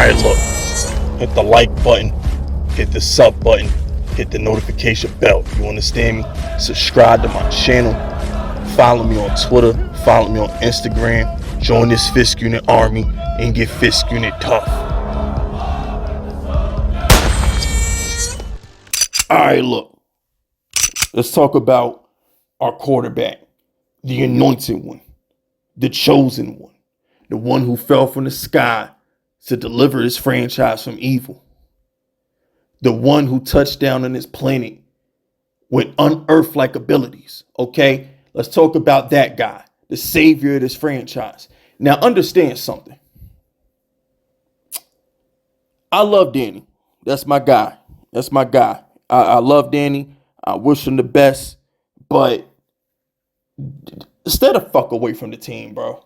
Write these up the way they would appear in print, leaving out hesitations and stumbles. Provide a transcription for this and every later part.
Alright, look. Hit the like button. Hit the sub button. Hit the notification bell. You understand me? Subscribe to my channel. Follow me on Twitter. Follow me on Instagram. Join this Fisk Unit army and get Fisk Unit tough. Alright, look. Let's talk about our quarterback. The anointed one. The chosen one. The one who fell from the sky to deliver his franchise from evil. The one who touched down on this planet with unearth-like abilities. Okay? Let's talk about that guy. The savior of this franchise. Now, understand something. I love Danny. That's my guy. That's my guy. I love Danny. I wish him the best. But stay the fuck away from the team, bro.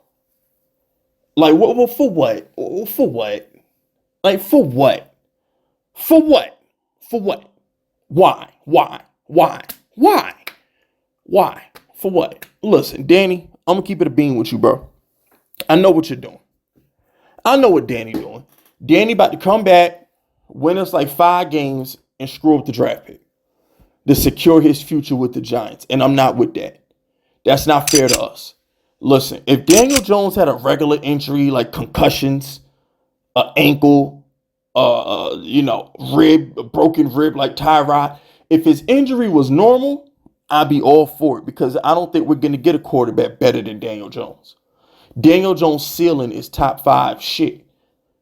Like, what for what? For what? Like, for what? For what? For what? Why? Why? Why? Why? Why? For what? Listen, Danny, I'm going to keep it a bean with you, bro. I know what you're doing. I know what Danny doing. Danny about to come back, win us like 5 games, and screw up the draft pick to secure his future with the Giants. And I'm not with that. That's not fair to us. Listen, if Daniel Jones had a regular injury like concussions, an ankle, rib, a broken rib like Tyrod, if his injury was normal, I'd be all for it because I don't think we're going to get a quarterback better than Daniel Jones. Daniel Jones' ceiling is top 5 shit.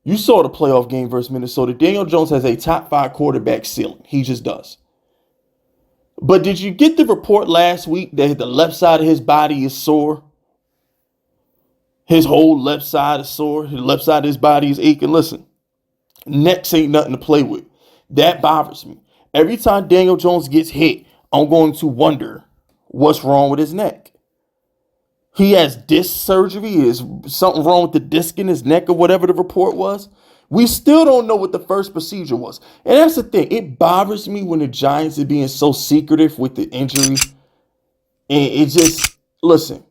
You saw the playoff game versus Minnesota. Daniel Jones has a top 5 quarterback ceiling. He just does. But did you get the report last week that the left side of his body is sore? His whole left side is sore. The left side of his body is aching. Listen, necks ain't nothing to play with. That bothers me. Every time Daniel Jones gets hit, I'm going to wonder what's wrong with his neck. He has disc surgery. Is something wrong with the disc in his neck or whatever the report was? We still don't know what the first procedure was. And that's the thing. It bothers me when the Giants are being so secretive with the injury. And it just, listen.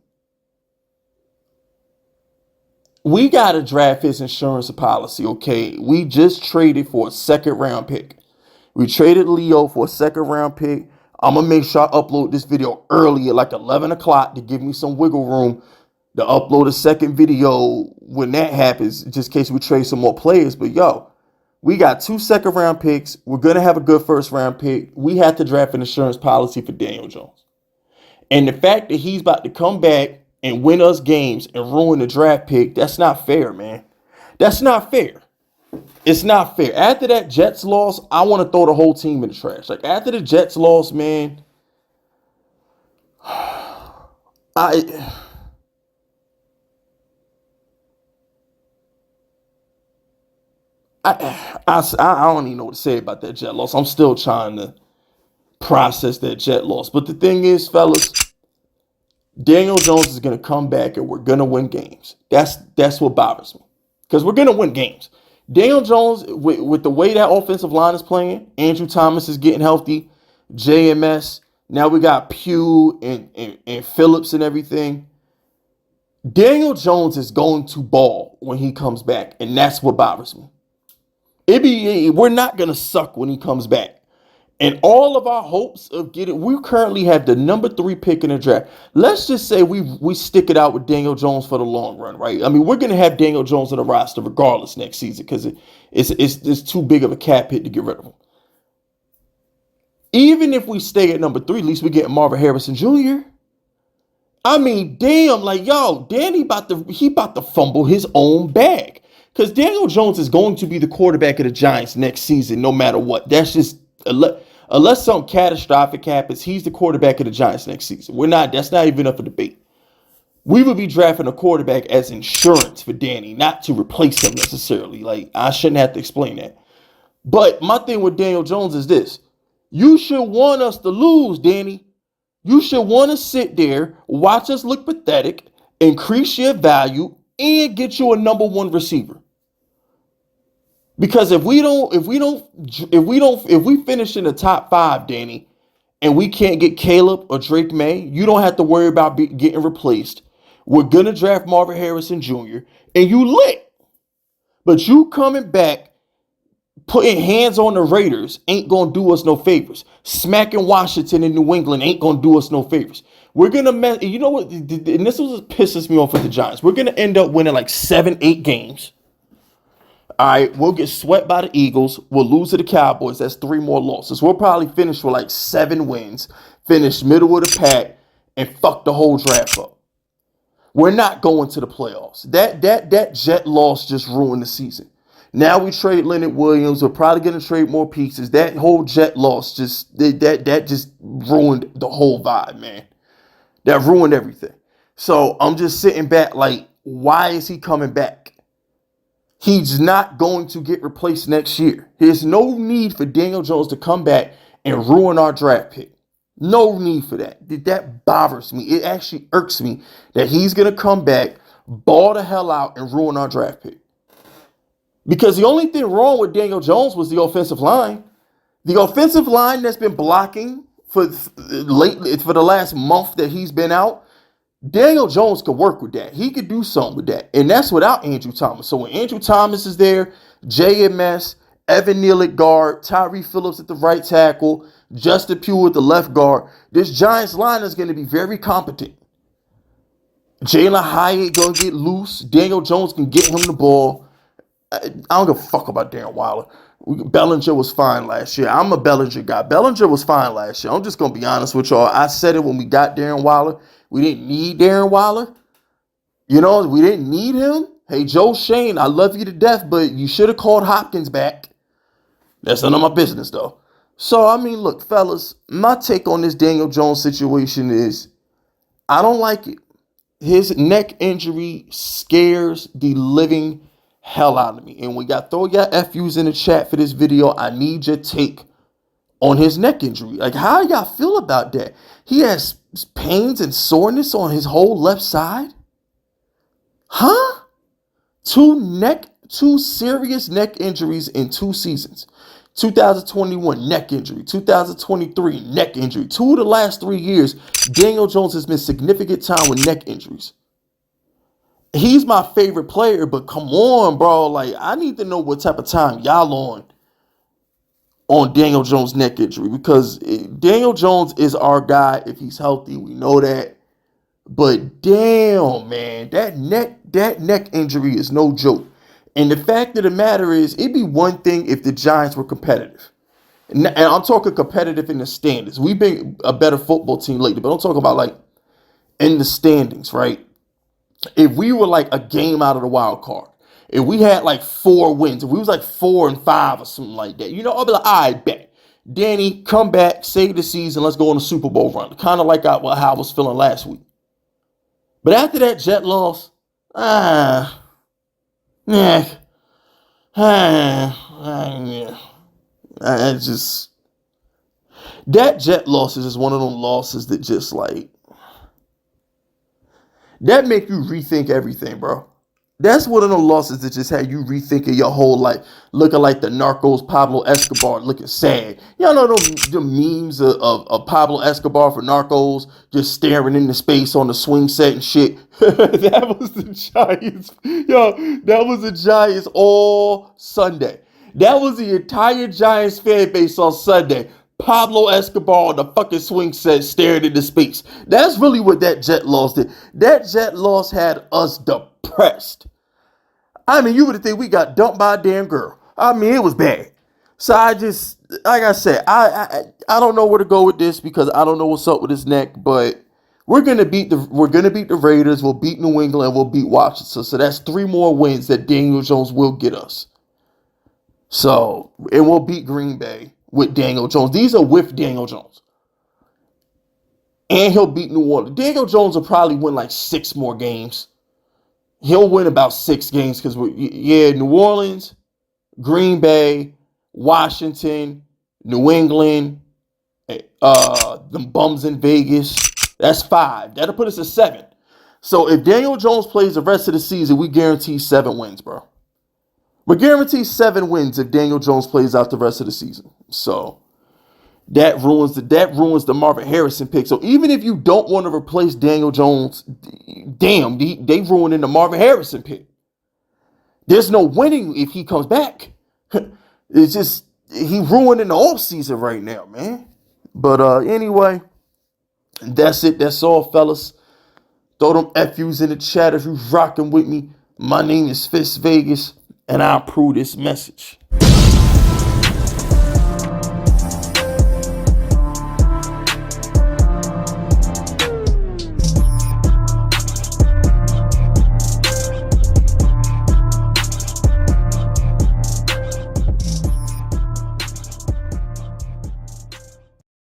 We got to draft his insurance policy, okay? We just traded for a 2nd round pick. We traded Leo for a 2nd round pick. I'm going to make sure I upload this video early at like 11 o'clock to give me some wiggle room to upload a second video when that happens, just in case we trade some more players. But yo, we got 2 2nd round picks. We're going to have a good 1st round pick. We have to draft an insurance policy for Daniel Jones. And the fact that he's about to come back and win us games and ruin the draft pick, that's not fair, man. That's not fair. It's not fair. After that Jets loss, I want to throw the whole team in the trash. Like, after the Jets loss, man, I don't even know what to say about that Jet loss. I'm still trying to process that Jet loss. But the thing is, fellas, Daniel Jones is going to come back and we're going to win games. That's what bothers me. Because we're going to win games. Daniel Jones, with the way that offensive line is playing, Andrew Thomas is getting healthy, JMS, now we got Pugh and Phillips and everything. Daniel Jones is going to ball when he comes back, and that's what bothers me. We're not going to suck when he comes back. And all of our hopes of we currently have the number 3 pick in the draft. Let's just say we stick it out with Daniel Jones for the long run, right? I mean, we're going to have Daniel Jones on the roster regardless next season because it's too big of a cap hit to get rid of him. Even if we stay at number 3, at least we get Marvin Harrison Jr. I mean, damn, like, yo, Danny about to fumble his own bag. Because Daniel Jones is going to be the quarterback of the Giants next season, no matter what. That's just, unless something catastrophic happens, he's the quarterback of the Giants next season. That's not even up for debate. We would be drafting a quarterback as insurance for Danny, not to replace him necessarily. Like, I shouldn't have to explain that. But my thing with Daniel Jones is this. You should want us to lose, Danny. You should want to sit there, watch us look pathetic, increase your value, and get you a number 1 receiver. Because if we finish in the top 5, Danny, and we can't get Caleb or Drake May, you don't have to worry about getting replaced. We're gonna draft Marvin Harrison Jr. and you lit. But you coming back, putting hands on the Raiders ain't going to do us no favors. Smacking Washington and New England ain't going to do us no favors. We're going to, you know what, and this is what pisses me off with the Giants. We're going to end up winning like 7-8 games. All right, we'll get swept by the Eagles. We'll lose to the Cowboys. That's 3 more losses. We'll probably finish with like 7 wins, finish middle of the pack, and fuck the whole draft up. We're not going to the playoffs. That Jet loss just ruined the season. Now we trade Leonard Williams. We're probably going to trade more pieces. That whole Jet loss just just ruined the whole vibe, man. That ruined everything. So I'm just sitting back like, why is he coming back? He's not going to get replaced next year. There's no need for Daniel Jones to come back and ruin our draft pick. No need for that. That bothers me. It actually irks me that he's going to come back, ball the hell out, and ruin our draft pick. Because the only thing wrong with Daniel Jones was the offensive line. The offensive line that's been blocking for the last month that he's been out, Daniel Jones could work with that. He could do something with that. And that's without Andrew Thomas. So when Andrew Thomas is there, JMS, Evan Neal at guard, Tyree Phillips at the right tackle, Justin Pugh at the left guard, this Giants line is going to be very competent. Jalen Hyatt going to get loose. Daniel Jones can get him the ball. I don't give a fuck about Darren Waller. Bellinger was fine last year. I'm a Bellinger guy. Bellinger was fine last year. I'm just going to be honest with y'all. I said it when we got Darren Waller. We didn't need Darren Waller. You know, we didn't need him. Hey, Joe Shane, I love you to death, but you should have called Hopkins back. That's none of my business, though. So, I mean, look, fellas, my take on this Daniel Jones situation is I don't like it. His neck injury scares the living hell out of me. And we got throw your FUs in the chat for this video. I need your take on his neck injury. Like, how y'all feel about that? He has pains and soreness on his whole left side? Huh? Two serious neck injuries in 2 seasons. 2021 neck injury, 2023 neck injury. 2 of the last 3 years, Daniel Jones has missed significant time with neck injuries. He's my favorite player, but come on, bro. Like, I need to know what type of time y'all on Daniel Jones' neck injury, because Daniel Jones is our guy if he's healthy. We know that. But damn, man, that neck injury is no joke. And the fact of the matter is, it'd be one thing if the Giants were competitive. And I'm talking competitive in the standings. We've been a better football team lately, but I'm talking about like in the standings, right? If we were like a game out of the wild card, if we had like 4 wins, if we was like 4-5 or something like that, you know, I'll be like, I bet. Danny, come back, save the season, let's go on a Super Bowl run. Kind of like how I was feeling last week. But after that Jet loss, that Jet loss is just one of those losses that just like, that make you rethink everything, bro. That's one of the losses that just had you rethinking your whole life, looking like the Narcos Pablo Escobar, looking sad. Y'all know the memes of Pablo Escobar for Narcos, just staring into space on the swing set and shit. That was the Giants. Yo, that was the Giants all Sunday. That was the entire Giants fan base on Sunday. Pablo Escobar on the fucking swing set staring into space. That's really what that Jet loss did. That Jet loss had us depressed. I mean, you would think we got dumped by a damn girl. I mean, it was bad. So I just, like I said, I don't know where to go with this because I don't know what's up with his neck, but we're gonna beat the Raiders, we'll beat New England, we'll beat Washington. So that's 3 more wins that Daniel Jones will get us. So, and we'll beat Green Bay with Daniel Jones. These are with Daniel Jones. And he'll beat New Orleans. Daniel Jones will probably win like 6 more games. He'll win about 6 games because New Orleans, Green Bay, Washington, New England, them bums in Vegas. That's 5. That'll put us at 7. So if Daniel Jones plays the rest of the season, we guarantee 7 wins, bro. We guarantee 7 wins if Daniel Jones plays out the rest of the season. So that ruins the Marvin Harrison pick. So even if you don't want to replace Daniel Jones, damn, they ruining the Marvin Harrison pick. There's no winning if he comes back. It's just he ruining the offseason right now, man. But anyway, that's it. That's all, fellas. Throw them FUs in the chat if you rocking with me. My name is Fist Vegas, and I approve this message.